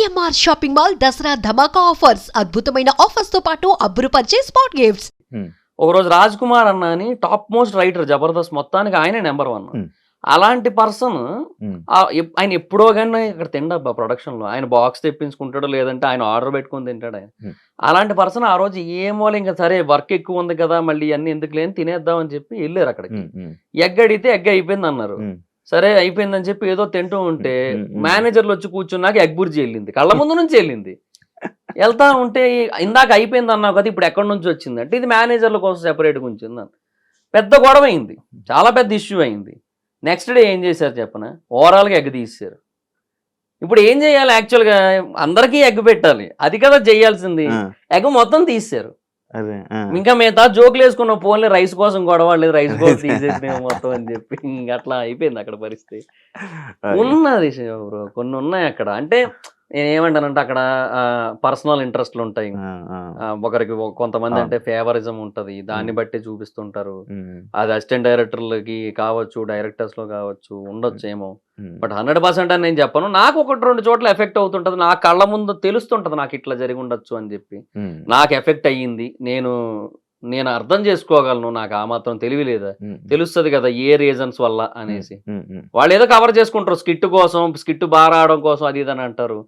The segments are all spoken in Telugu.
సిఎంఆర్ షాపింగ్ మాల్ దసరా ధమాకా ఆఫర్స్ అద్భుతమైన ఆఫర్స్ తో పాటు అబ్బురుపరిచే స్పాట్ గిఫ్ట్స్. ఒకరోజు రాజ్ కుమార్ అన్న అని టాప్ మోస్ట్ రైటర్ జబర్దస్త్ మొత్తానికి ఆయనే నెంబర్ 1. అలాంటి పర్సన్ ఆయన ఎప్పుడో కానీ ఇక్కడ తిండబ్బా ప్రొడక్షన్ లో ఆయన బాక్స్ తెప్పించుకుంటాడు, లేదంటే ఆయన ఆర్డర్ పెట్టుకుని తింటాడు ఆయన. అలాంటి పర్సన్ ఆ రోజు ఏమో ఇంకా సరే వర్క్ ఎక్కువ ఉంది కదా మళ్ళీ అన్ని ఎందుకు లేని తినేద్దాం అని చెప్పి వెళ్ళారు అక్కడికి. ఎగ్ అడిగితే ఎగ్ అయిపోయింది అన్నారు. సరే అయిపోయిందని చెప్పి ఏదో తింటూ ఉంటే మేనేజర్లు వచ్చి కూర్చున్నాక ఎగ్ బుర్జీ వెళ్ళింది, కళ్ళ ముందు నుంచి వెళ్ళింది. వెళ్తా ఉంటే ఇందాక అయిపోయింది అన్నావు కదా ఇప్పుడు ఎక్కడి నుంచి వచ్చింది అంటే ఇది మేనేజర్ల కోసం సెపరేట్గా ఉంచింది. పెద్ద గొడవ అయింది, చాలా పెద్ద ఇష్యూ అయింది. నెక్స్ట్ డే ఏం చేశారు చెప్పన, ఓవరాల్గా ఎగ్ తీసారు. ఇప్పుడు ఏం చేయాలి, యాక్చువల్గా అందరికీ ఎగ్ పెట్టాలి, అది కదా చేయాల్సింది. ఎగ్ మొత్తం తీసారు. ఇంకా మిగతా జోకులు వేసుకున్న ఫోన్లే రైస్ కోసం గొడవ లేదు, రైస్ కోసం తీసేసిన మొత్తం అని చెప్పి ఇంకా అట్లా అయిపోయింది అక్కడ పరిస్థితి. ఉన్నది బ్రో, కొన్ని ఉన్నాయి అక్కడ. అంటే నేను ఏమంటానంటే అక్కడ పర్సనల్ ఇంట్రెస్ట్లు ఉంటాయి. ఒకరికి కొంతమంది అంటే ఫేవరిజం ఉంటది, దాన్ని బట్టి చూపిస్తుంటారు. అది అసిస్టెంట్ డైరెక్టర్లకి కావచ్చు, డైరెక్టర్స్ లో కావచ్చు, ఉండొచ్చు ఏమో. బట్ 100% అని నేను చెప్పను. నాకు 1-2 చోట్ల ఎఫెక్ట్ అవుతుంటది, నా కళ్ళ ముందు తెలుస్తుంటది నాకు ఇట్లా జరిగి ఉండొచ్చు అని చెప్పి. నాకు ఎఫెక్ట్ అయ్యింది, నేను అర్థం చేసుకోగలను. నాకు ఆ మాత్రం తెలివి లేదా, తెలుస్తుంది కదా ఏ రీజన్స్ వల్ల అనేసి. వాళ్ళు ఏదో కవర్ చేసుకుంటారు స్కిట్ కోసం, స్కిట్ బాగా రావడం కోసం, అది ఇదని అంటారు.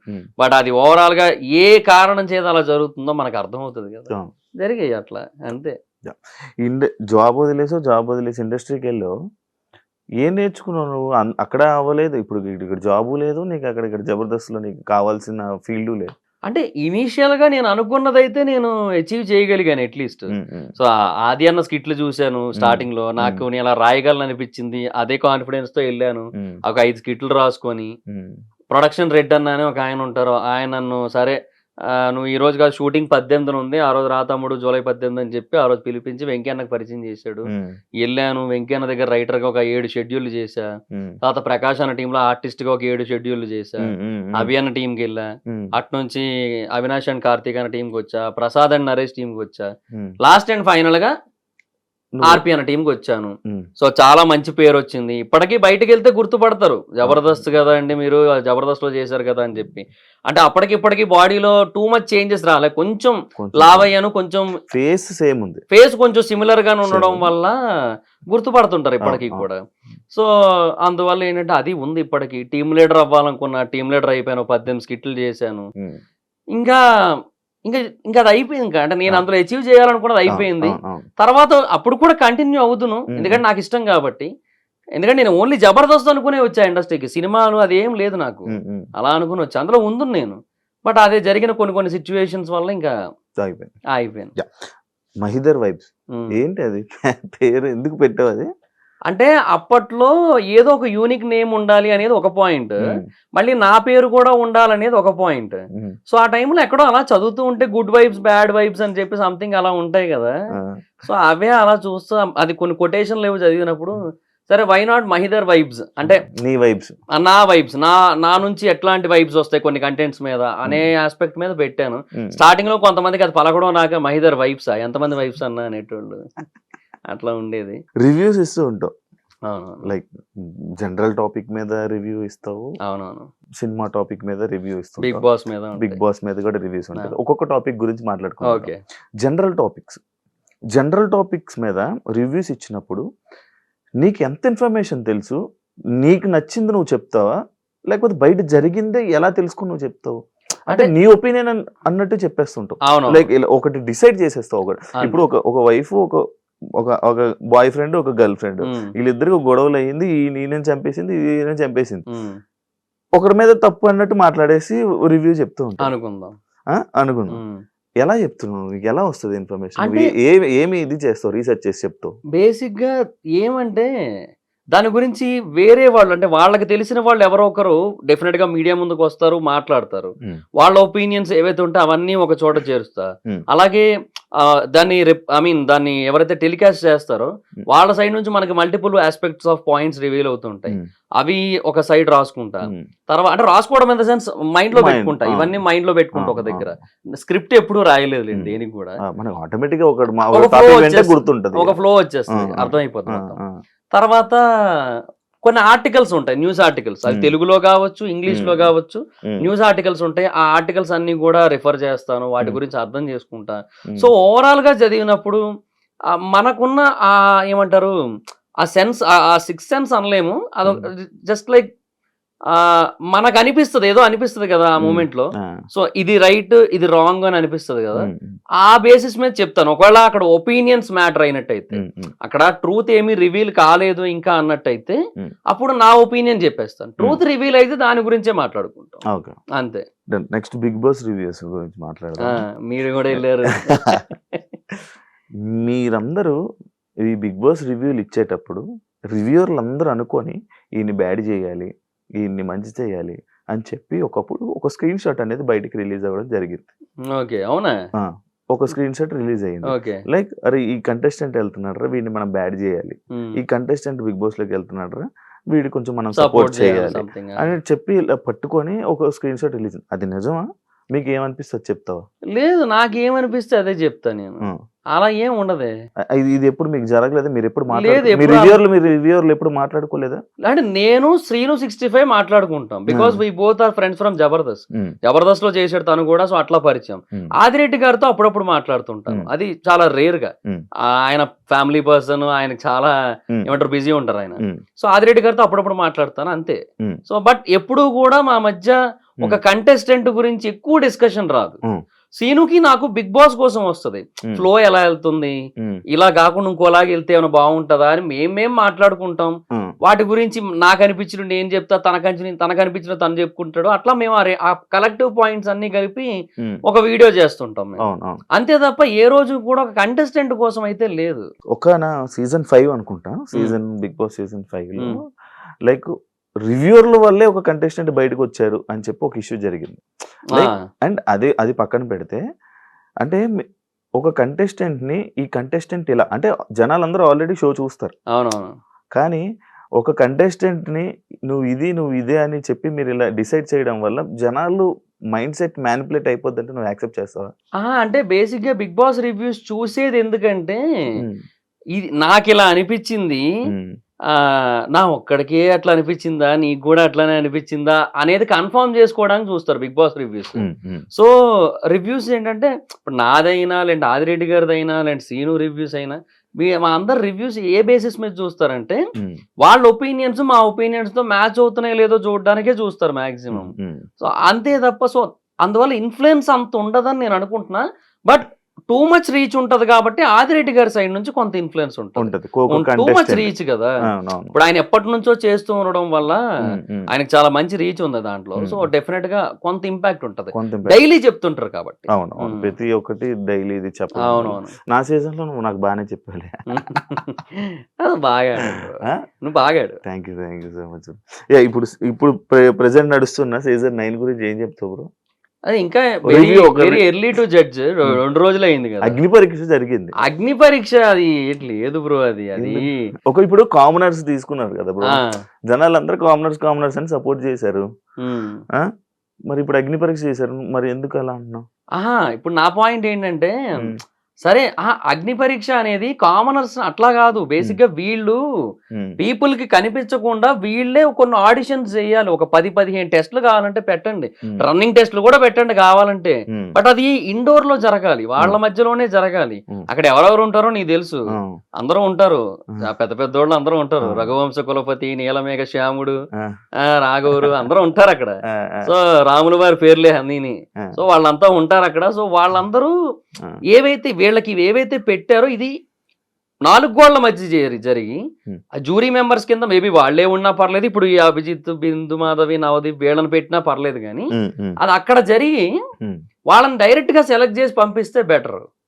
బట్ అది ఓవరాల్ గా ఏ కారణం చేత అలా జరుగుతుందో మనకు అర్థం అవుతుంది కదా, జరిగాయి అట్లా అంతే. జాబ్ వదిలేసి ఇండస్ట్రీకి వెళ్ళావు, ఏం నేర్చుకున్నావు నువ్వు? అక్కడ అవ్వలేదు, ఇప్పుడు ఇక్కడ జాబు లేదు నీకు, ఇక్కడ జబర్దస్త్లో నీకు కావాల్సిన ఫీల్డ్ లేదు. అంటే ఇనీషియల్ గా నేను అనుకున్నదైతే నేను అచీవ్ చేయగలిగాను అట్లీస్ట్. సో ఆది అన్న స్కిట్లు చూశాను స్టార్టింగ్ లో, నాకు నేను అలా రాయగలను అనిపించింది. అదే కాన్ఫిడెన్స్ తో వెళ్ళాను. ఒక 5 స్కిట్లు రాసుకొని, ప్రొడక్షన్ రెడ్ అన్న అని ఒక ఆయన ఉంటారు, ఆయన నన్ను సరే నువ్వు ఈ రోజు కాదు షూటింగ్ 18 ఉంది, ఆ రోజు రా తమ్ముడు జూలై 18 అని చెప్పి ఆ రోజు పిలిపించి వెంకయ్యన్నకు పరిచయం చేశాడు. వెళ్ళాను, వెంకయ్యన్న దగ్గర రైటర్ గా ఒక 7 షెడ్యూల్ చేశా. తర్వాత ప్రకాష్ అన్న టీంలో ఆర్టిస్ట్ గా ఒక 7 షెడ్యూల్ చేశా. అభి అన్న టీంకి వెళ్ళా, అట్నుంచి అవినాష్ అండ్ కార్తీక్ అన్న టీంకి వచ్చా, ప్రసాద్ అండ్ నరేష్ టీంకి వచ్చా, లాస్ట్ అండ్ ఫైనల్ గా ఆర్పి అన్న టీంకి వచ్చాను. సో చాలా మంచి పేరు వచ్చింది. ఇప్పటికీ బయటకు వెళ్తే గుర్తుపడతారు, జబర్దస్త్ కదా అండి మీరు, జబర్దస్త్ లో చేశారు కదా అని చెప్పి. అంటే అప్పటికిప్పటికి బాడీలో టూ మచ్ చేంజెస్ రాలే, కొంచెం లావ్ అయ్యాను, కొంచెం ఫేస్ సేమ్ ఉంది, ఫేస్ కొంచెం సిమిలర్ గా ఉండడం వల్ల గుర్తుపడుతుంటారు ఇప్పటికీ కూడా. సో అందువల్ల ఏంటంటే అది ఉంది ఇప్పటికి. టీమ్ లీడర్ అవ్వాలనుకున్నా, టీమ్ లీడర్ అయిపోయాను, 18 స్కిట్లు చేశాను. ఇంకా అది అయిపోయింది. ఇంకా అంటే నేను అందులో అచీవ్ చేయాలనుకున్నది అయిపోయింది. తర్వాత అప్పుడు కూడా కంటిన్యూ అవుతును, ఎందుకంటే నాకు ఇష్టం కాబట్టి. ఎందుకంటే నేను ఓన్లీ జబర్దస్త్ అనుకునే వచ్చా ఇండస్ట్రీకి, సినిమాలు అది ఏం లేదు నాకు, అలా అనుకుని వచ్చా, అందులో ఉంది నేను. బట్ అదే జరిగిన కొన్ని సిచ్యువేషన్స్ వల్ల ఇంకా అయిపోయింది. మహిదర్ వైబ్స్ ఏంటి అది పేరు, ఎందుకు పెట్టావు అది? అంటే అప్పట్లో ఏదో ఒక యూనిక్ నేమ్ ఉండాలి అనేది ఒక పాయింట్, మళ్ళీ నా పేరు కూడా ఉండాలనేది ఒక పాయింట్. సో ఆ టైంలో ఎక్కడో అలా చదువుతూ ఉంటే గుడ్ వైబ్స్ బ్యాడ్ వైబ్స్ అని చెప్పి సంథింగ్ అలా ఉంటాయి కదా. సో అవే అలా చూస్తూ అది కొన్ని కొటేషన్లు ఏవో చదివినప్పుడు సరే వై నాట్ మహిదర్ వైబ్స్, అంటే నీ వైబ్స్, నా వైబ్స్, నా నుంచి ఎట్లాంటి వైబ్స్ వస్తాయి కొన్ని కంటెంట్స్ మీద అనే ఆస్పెక్ట్ మీద పెట్టాను. స్టార్టింగ్ లో కొంతమందికి అది పలకడం నాక మహిదర్ వైబ్స్ ఎంతమంది వైబ్స్ అన్నా అనేటోళ్ళు, అట్లా ఉండేది. రివ్యూస్ ఇస్తూ ఉంటావు, లైక్ జనరల్ టాపిక్ మీద రివ్యూ ఇస్తావు, అవునవును, సినిమా టాపిక్ మీద రివ్యూ ఇస్తావు, బిగ్ బాస్ మీద కూడా రివ్యూస్ ఉంటాయి. ఒక్కొక్క టాపిక్ గురించి మాట్లాడుకో. జనరల్ టాపిక్స్ మీద రివ్యూస్ ఇచ్చినప్పుడు నీకు ఎంత ఇన్ఫర్మేషన్ తెలుసు, నీకు నచ్చింది నువ్వు చెప్తావా, లేకపోతే బయట జరిగిందే ఎలా తెలుసుకుని నువ్వు చెప్తావు? అంటే నీ ఒపీనియన్ అన్నట్టు చెప్పేస్తుంటావు, లైక్ ఒకటి డిసైడ్ చేసేస్తావు. ఒకటి ఇప్పుడు ఒక వైఫ్, ఒక బాయ్ ఫ్రెండ్, ఒక గర్ల్ ఫ్రెండ్, వీళ్ళిద్దరికి గొడవలు అయ్యింది, ఈయన చంపేసింది, ఈయన చంపేసింది, ఒకరి మీద తప్పు అన్నట్టు మాట్లాడేసి రివ్యూ చెప్తూ ఉంటావు అనుకుందాం. ఎలా చెప్తున్నావు, ఎలా వస్తుంది ఇన్ఫర్మేషన్, ఏమి ఇది చేస్తావు, రీసెర్చ్ చేసి చెప్తావు? బేసిక్ గా ఏమంటే దాని గురించి వేరే వాళ్ళు, అంటే వాళ్ళకి తెలిసిన వాళ్ళు ఎవరో ఒకరు డెఫినెట్ గా మీడియా ముందుకు వస్తారు, మాట్లాడతారు. వాళ్ళ ఒపీనియన్స్ ఏవైతే ఉంటే అవన్నీ ఒక చోట చేరుస్తా. అలాగే దాన్ని ఎవరైతే టెలికాస్ట్ చేస్తారో వాళ్ళ సైడ్ నుంచి మనకి multiple aspects of points reveal అవుతుంటాయి. అవి ఒక సైడ్ రాసుకుంటా, తర్వాత అంటే రాసుకోవడం ఇన్ ద సెన్స్ మైండ్ లో పెట్టుకుంటా, ఇవన్నీ మైండ్ లో పెట్టుకుంటా. ఒక దగ్గర స్క్రిప్ట్ ఎప్పుడు రాయలేదు దేనికి కూడా, ఒక ఫ్లో వచ్చేస్తుంది, అర్థమైపోతుంది. తర్వాత కొన్ని ఆర్టికల్స్ ఉంటాయి, న్యూస్ ఆర్టికల్స్, అది తెలుగులో కావచ్చు, ఇంగ్లీష్ లో కావచ్చు, న్యూస్ ఆర్టికల్స్ ఉంటాయి. ఆ ఆర్టికల్స్ అన్ని కూడా రిఫర్ చేస్తాను, వాటి గురించి అర్థం చేసుకుంటా. సో ఓవరాల్ గా చదివినప్పుడు మనకున్న ఆ ఏమంటారు ఆ సెన్స్, ఆ సిక్స్ సెన్స్ అనలేము, అదొక జస్ట్ లైక్ మనకు అనిపిస్తుంది, ఏదో అనిపిస్తుంది కదా ఆ మూమెంట్ లో. సో ఇది రైట్, ఇది రాంగ్ అని అనిపిస్తుంది కదా, ఆ బేసిస్ మీద చెప్తాను. ఒకవేళ అక్కడ ఒపీనియన్స్ మ్యాటర్ అయినట్టయితే, అక్కడ ట్రూత్ ఏమీ రివీల్ కాలేదు ఇంకా అన్నట్టయితే, అప్పుడు నా ఒపీనియన్ చెప్పేస్తాను. ట్రూత్ రివీల్ అయితే దాని గురించే మాట్లాడుకుంటాం, అంతే. నెక్స్ట్ బిగ్ బాస్ రివ్యూస్ గురించి మాట్లాడదాం. మీరు కూడా వెళ్ళారు. మీరందరూ ఈ బిగ్ బాస్ రివ్యూలు ఇచ్చేటప్పుడు రివ్యూర్లు అందరూ అనుకొని ఈయన్ని బ్యాడ్ చేయాలి, ఈయన్ని మంచి చేయాలి అని చెప్పి ఒకప్పుడు ఒక స్క్రీన్ షాట్ అనేది బయటికి రిలీజ్ అవ్వడం జరిగింది. ఓకే, అవునా? ఒక స్క్రీన్ షాట్ రిలీజ్ అయ్యింది. లైక్ అరే ఈ కంటెస్టెంట్ వెళ్తున్నాడు, వీడిని మనం బ్యాడ్ చేయాలి, ఈ కంటెస్టెంట్ బిగ్ బాస్ లోకి వెళ్తున్నాడు, వీడి కొంచెం మనం సపోర్ట్ చేయాలి అని చెప్పి ఇలా పట్టుకొని ఒక స్క్రీన్ షాట్ రిలీజ్. అది నిజమా? మీకు ఏమనిపిస్తుంది చెప్తావా? లేదు, నాకేమనిపిస్తే అదే చెప్తా నేను. అలా ఏం ఉండదే. ఇది ఎప్పుడు మీకు జరగలేదు? మీరు ఎప్పుడు రివ్యూర్లు ఎప్పుడు మాట్లాడుకోలేదా? అంటే నేను శ్రీను 65 మాట్లాడుకుంటాం, because we both are friends from Jabardasth. Jabardasth లో చేసాడు తను కూడా, సో అట్లా పరిచయం. ఆదిరెడ్డి గారితో అప్పుడప్పుడు మాట్లాడుతుంటాను, అది చాలా రేర్ గా. ఆయన ఫ్యామిలీ పర్సన్, ఆయనకు చాలా ఏమంటారు బిజీ ఉంటారు ఆయన. సో ఆదిరెడ్డి గారితో అప్పుడప్పుడు మాట్లాడతాను, అంతే. సో బట్ ఎప్పుడు కూడా మా మధ్య ఒక కంటెస్టెంట్ గురించి ఎక్కువ డిస్కషన్ రాదు. సీనుకి నాకు బిగ్ బాస్ కోసం వస్తుంది, ఫ్లో ఎలా వెళ్తుంది, ఇలా కాకుండా ఇంకోలాగా వెళ్తే ఏమైనా బాగుంటుందా అని మేమేం మాట్లాడుకుంటాం. వాటి గురించి నాకు అనిపించిన నేను చెప్తా, తనకు అనిపించిన తను చెప్పుకుంటాడు. అట్లా మేము ఆ కలెక్టివ్ పాయింట్స్ అన్ని కలిపి ఒక వీడియో చేస్తుంటాం మేము, అంతే తప్ప ఏ రోజు కూడా ఒక కంటెస్టెంట్ కోసం అయితే లేదు. ఒక సీజన్ 5 అనుకుంటా, బిగ్ బాస్ సీజన్ 5 లో లైక్ రివ్యూర్ల వల్లే ఒక కంటెస్టెంట్ బయటకు వచ్చారు అని చెప్పి ఒక ఇష్యూ జరిగింది. అండ్ అది పక్కన పెడితే, అంటే ఒక కంటెస్టెంట్ ని ఈ కంటెస్టెంట్ ఇలా అంటే జనాలందరూ ఆల్రెడీ షో చూస్తారు, అవునవును, కానీ ఒక కంటెస్టెంట్ ని నువ్వు ఇదే అని చెప్పి మీరు ఇలా డిసైడ్ చేయడం వల్ల జనాలు మైండ్ సెట్ మ్యానిపులేట్ అయిపోద్ది అంటే నువ్వు యాక్సెప్ట్ చేస్తావా? అంటే బేసిక్ గా బిగ్ బాస్ రివ్యూస్ చూసేది ఎందుకంటే, ఇది నాకు ఇలా అనిపించింది, నా ఒక్కడికే అట్లా అనిపించిందా, నీకు కూడా అట్లానే అనిపించిందా అనేది కన్ఫర్మ్ చేసుకోవడానికి చూస్తారు Bigg Boss reviews. So reviews ఏంటంటే, ఇప్పుడు నాదైనా లేదంటే ఆదిరెడ్డి గారిదైనా లేదంటే సీను రివ్యూస్ అయినా, మా అందరు రివ్యూస్ ఏ బేసిస్ మీద చూస్తారంటే, వాళ్ళ ఒపీనియన్స్ మా ఒపీనియన్స్ తో మ్యాచ్ అవుతున్నాయో లేదో చూడడానికే చూస్తారు మాక్సిమం. సో అంతే తప్ప, సో అందువల్ల ఇన్ఫ్లుయెన్స్ అంత ఉండదని నేను అనుకుంటున్నా. బట్ టూ మచ్ రీచ్ ఉంటది కాబట్టి ఆదిరెడ్డి గారి సైడ్ నుంచి కొంత ఇన్ఫ్లుయెన్స్ ఉంటుంది. టూ మచ్ రీచ్ కదా, ఇప్పుడు ఆయన ఎప్పటి నుంచో చేస్తూ ఉండడం వల్ల ఆయనకు చాలా మంచి రీచ్ ఉంది దాంట్లో. సో డెఫినెట్ గా కొంత ఇంపాక్ట్ ఉంటది, డైలీ చెప్తుంటారు కాబట్టి. అవును, ప్రతి ఒక్కటి డైలీ ఇది చెప్పాలి. అవునవును, నా సీజన్ లో నువ్వు నాకు బాగానే చెప్పాలి. బాగా నువ్వు బాగాడు. Thank you so much. ఇప్పుడు ప్రెసెంట్ నడుస్తున్న సీజన్ 9 గురించి ఏం చెప్తావు బ్రో? అది ఇంకా వెరీ ఎర్లీ టు జడ్జ్, 2 రోజులు అయింది కదా. అగ్ని పరీక్ష జరిగింది. అగ్ని పరీక్ష అది లేదు బ్రో, అది ఇప్పుడు కామనర్స్ తీసుకున్నారు కదా బ్రో, జనాలందరూ కామనర్స్ అని సపోర్ట్ చేశారు. మరి ఇప్పుడు అగ్ని పరీక్ష చేశారు, మరి ఎందుకు అలా అంటున్నావు? ఇప్పుడు నా పాయింట్ ఏంటంటే, సరే అగ్ని పరీక్ష అనేది కామనర్స్ అట్లా కాదు, బేసిక్ గా వీళ్ళు పీపుల్ కి కనిపించకుండా వీళ్ళే కొన్ని ఆడిషన్స్ చేయాలి. ఒక 10-15 టెస్ట్లు కావాలంటే పెట్టండి, రన్నింగ్ టెస్ట్లు కూడా పెట్టండి కావాలంటే. బట్ అది ఇండోర్ లో జరగాలి, వాళ్ళ మధ్యలోనే జరగాలి. అక్కడ ఎవరెవరు ఉంటారో నీకు తెలుసు, అందరూ ఉంటారు, పెద్ద పెద్దోళ్ళు అందరూ ఉంటారు. రఘువంశ కులపతి, నీలమేఘ శ్యాముడు, రాఘవురు అందరూ ఉంటారు అక్కడ. సో రాముల వారి పేర్లే అన్నీని. సో వాళ్ళంతా ఉంటారు అక్కడ. సో వాళ్ళందరూ వీళ్ళకి ఏవైతే పెట్టారో, ఇది 4 గోళ్ల మధ్య జరిగి ఆ జ్యూరీ మెంబర్స్ కింద మేబీ వాళ్లే ఉన్నా పర్లేదు, ఇప్పుడు ఈ అభిజిత్, బిందు మాధవి, నవదీప్ వీళ్ళని పెట్టినా పర్లేదు, కానీ అది అక్కడ జరిగి వాళ్ళని డైరెక్ట్ గా సెలెక్ట్ చేసి పంపిస్తే బెటర్.